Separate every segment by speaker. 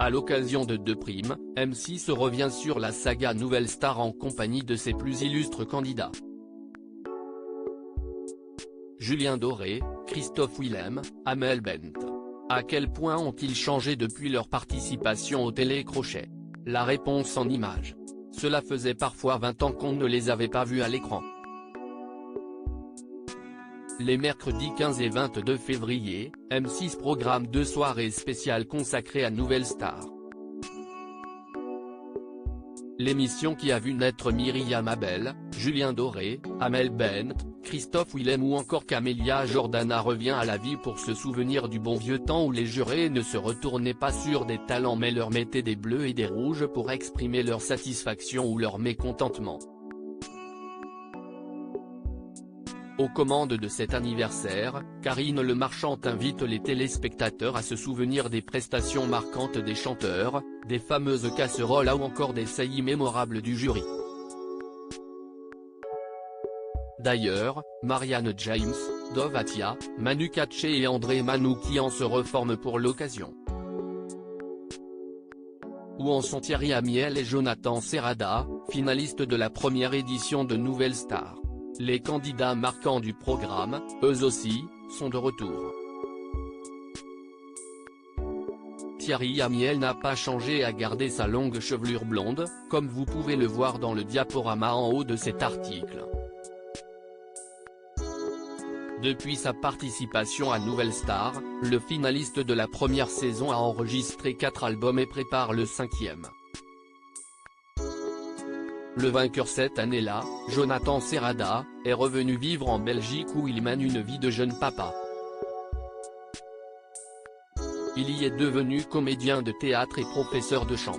Speaker 1: À l'occasion de 2 M6 revient sur la saga Nouvelle Star en compagnie de ses plus illustres candidats. Julien Doré, Christophe Willem, Amel Bent. À quel point ont-ils changé depuis leur participation au télécrochet? La réponse en images. Cela faisait parfois 20 ans qu'on ne les avait pas vus à l'écran. Les mercredis 15 et 22 février, M6 programme 2 soirées spéciales consacrées à Nouvelle Star. L'émission qui a vu naître Myriam Abel, Julien Doré, Amel Bent, Christophe Willem ou encore Camélia Jordana revient à la vie pour se souvenir du bon vieux temps où les jurés ne se retournaient pas sur des talents mais leur mettaient des bleus et des rouges pour exprimer leur satisfaction ou leur mécontentement. Aux commandes de cet anniversaire, Karine Le Marchand invite les téléspectateurs à se souvenir des prestations marquantes des chanteurs, des fameuses casseroles ou encore des saillies mémorables du jury. D'ailleurs, Marianne James, Dov Atia, Manu Katché et André Manoukian en se reforment pour l'occasion. Où en sont Thierry Amiel et Jonathan Serrada, finalistes de la première édition de Nouvelle Star? Les candidats marquants du programme, eux aussi, sont de retour. Thierry Amiel n'a pas changé et a gardé sa longue chevelure blonde, comme vous pouvez le voir dans le diaporama en haut de cet article. Depuis sa participation à Nouvelle Star, le finaliste de la première saison a enregistré 4 albums et prépare le 5e. Le vainqueur cette année-là, Jonathan Serrada, est revenu vivre en Belgique où il mène une vie de jeune papa. Il y est devenu comédien de théâtre et professeur de chant.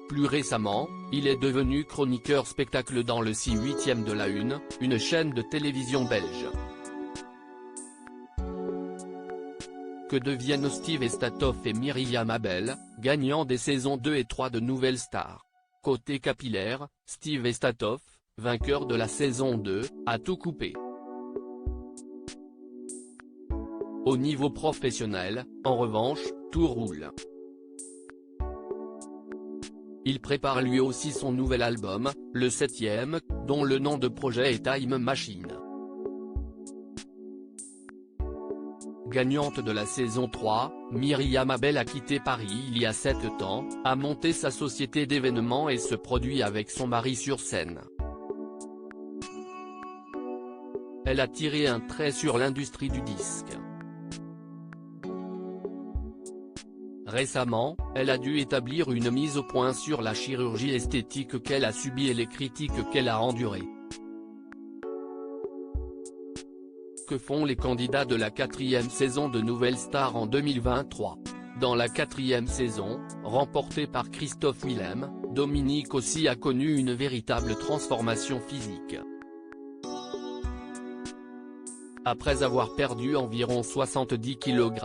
Speaker 1: Plus récemment, il est devenu chroniqueur spectacle dans le 6/8 de la une chaîne de télévision belge. Que deviennent Steve Estatoff et Myriam Abel, gagnants des saisons 2 et 3 de Nouvelle Star? Côté capillaire, Steve Estatoff, vainqueur de la saison 2, a tout coupé. Au niveau professionnel, en revanche, tout roule. Il prépare lui aussi son nouvel album, le 7e, dont le nom de projet est Time Machine. Gagnante de la saison 3, Myriam Abel a quitté Paris il y a 7 ans, a monté sa société d'événements et se produit avec son mari sur scène. Elle a tiré un trait sur l'industrie du disque. Récemment, elle a dû établir une mise au point sur la chirurgie esthétique qu'elle a subie et les critiques qu'elle a endurées. Que font les candidats de la 4e saison de Nouvelle Star en 2023? Dans la 4e saison, remportée par Christophe Willem, Dominique aussi a connu une véritable transformation physique. Après avoir perdu environ 70 kg,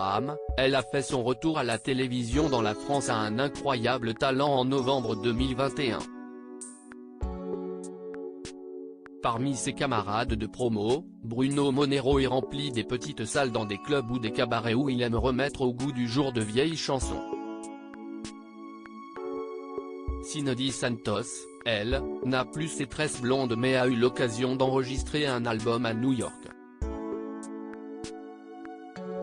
Speaker 1: elle a fait son retour à la télévision dans la France à un incroyable talent en novembre 2021. Parmi ses camarades de promo, Bruno Monero est rempli des petites salles dans des clubs ou des cabarets où il aime remettre au goût du jour de vieilles chansons. Cindy Santos, elle, n'a plus ses tresses blondes mais a eu l'occasion d'enregistrer un album à New York.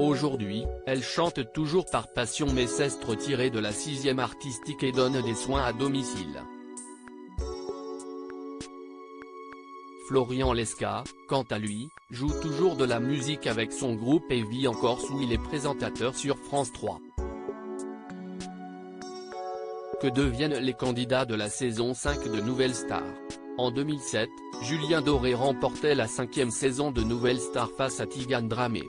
Speaker 1: Aujourd'hui, elle chante toujours par passion mais s'est retirée de la 6e artistique et donne des soins à domicile. Florian Lesca, quant à lui, joue toujours de la musique avec son groupe et vit en Corse où il est présentateur sur France 3. Que deviennent les candidats de la saison 5 de Nouvelle Star? En 2007, Julien Doré remportait la 5e saison de Nouvelle Star face à Tigane Dramé.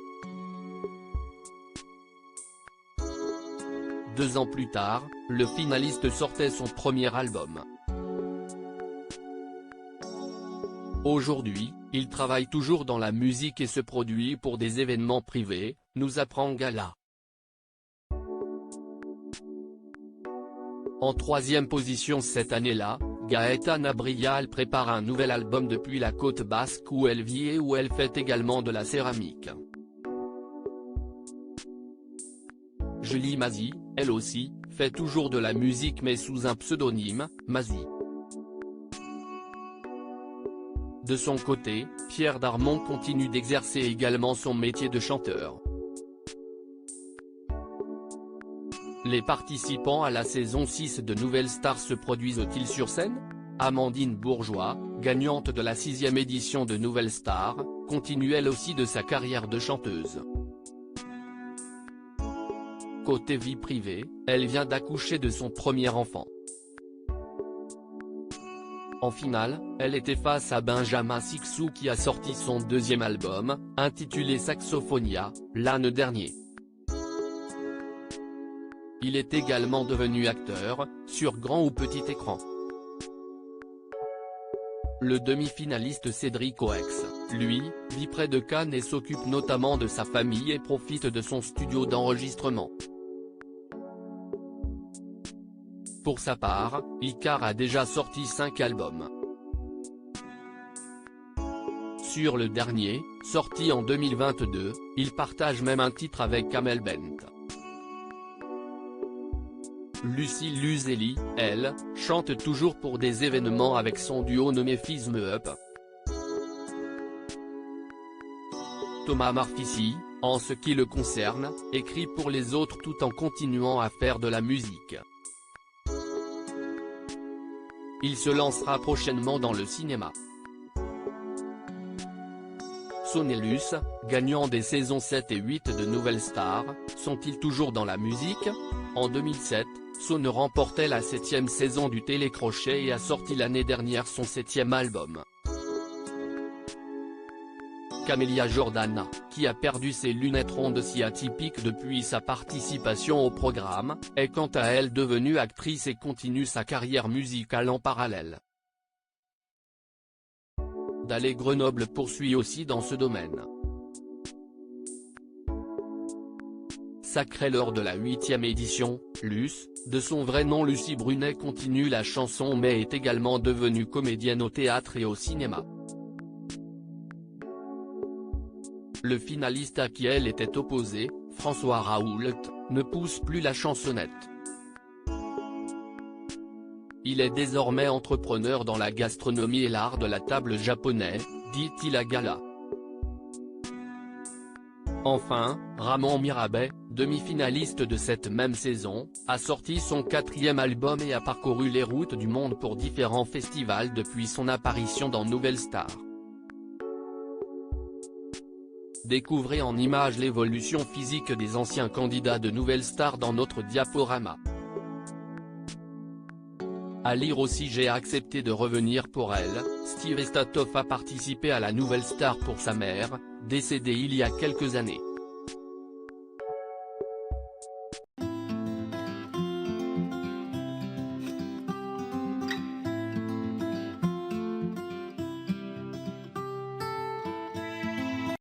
Speaker 1: 2 ans plus tard, le finaliste sortait son premier album. Aujourd'hui, il travaille toujours dans la musique et se produit pour des événements privés, nous apprend Gala. En 3e position cette année-là, Gaëtane Abrial prépare un nouvel album depuis la côte basque où elle vit et où elle fait également de la céramique. Julie Mazie, elle aussi, fait toujours de la musique mais sous un pseudonyme, Mazie. De son côté, Pierre Darmon continue d'exercer également son métier de chanteur. Les participants à la saison 6 de Nouvelle Star se produisent-ils sur scène? Amandine Bourgeois, gagnante de la 6e édition de Nouvelle Star, continue elle aussi de sa carrière de chanteuse. Côté vie privée, elle vient d'accoucher de son premier enfant. En finale, elle était face à Benjamin Sixou qui a sorti son deuxième album, intitulé Saxophonia, l'année dernière. Il est également devenu acteur, sur grand ou petit écran. Le demi-finaliste Cédric Oex, lui, vit près de Cannes et s'occupe notamment de sa famille et profite de son studio d'enregistrement. Pour sa part, Icare a déjà sorti 5 albums. Sur le dernier, sorti en 2022, il partage même un titre avec Amel Bent. Lucie Luzelli, elle, chante toujours pour des événements avec son duo nommé Fizz Me Up. Thomas Marfissi, en ce qui le concerne, écrit pour les autres tout en continuant à faire de la musique. Il se lancera prochainement dans le cinéma. Sonelus, gagnant des saisons 7 et 8 de Nouvelle Star, sont-ils toujours dans la musique? En 2007, Sone remportait la 7e saison du télécrochet et a sorti l'année dernière son 7e album. Camélia Jordana, qui a perdu ses lunettes rondes si atypiques depuis sa participation au programme, est quant à elle devenue actrice et continue sa carrière musicale en parallèle. Dallé Grenoble poursuit aussi dans ce domaine. Sacrée lors de la 8e édition, Luce, de son vrai nom Lucie Brunet continue la chanson mais est également devenue comédienne au théâtre et au cinéma. Le finaliste à qui elle était opposée, François Raoult, ne pousse plus la chansonnette. Il est désormais entrepreneur dans la gastronomie et l'art de la table japonais, dit-il à Gala. Enfin, Ramon Mirabet, demi-finaliste de cette même saison, a sorti son 4e album et a parcouru les routes du monde pour différents festivals depuis son apparition dans Nouvelle Star. Découvrez en images l'évolution physique des anciens candidats de Nouvelle Star dans notre diaporama. À lire aussi J'ai accepté de revenir pour elle, Steve Estatoff a participé à la Nouvelle Star pour sa mère, décédée il y a quelques années.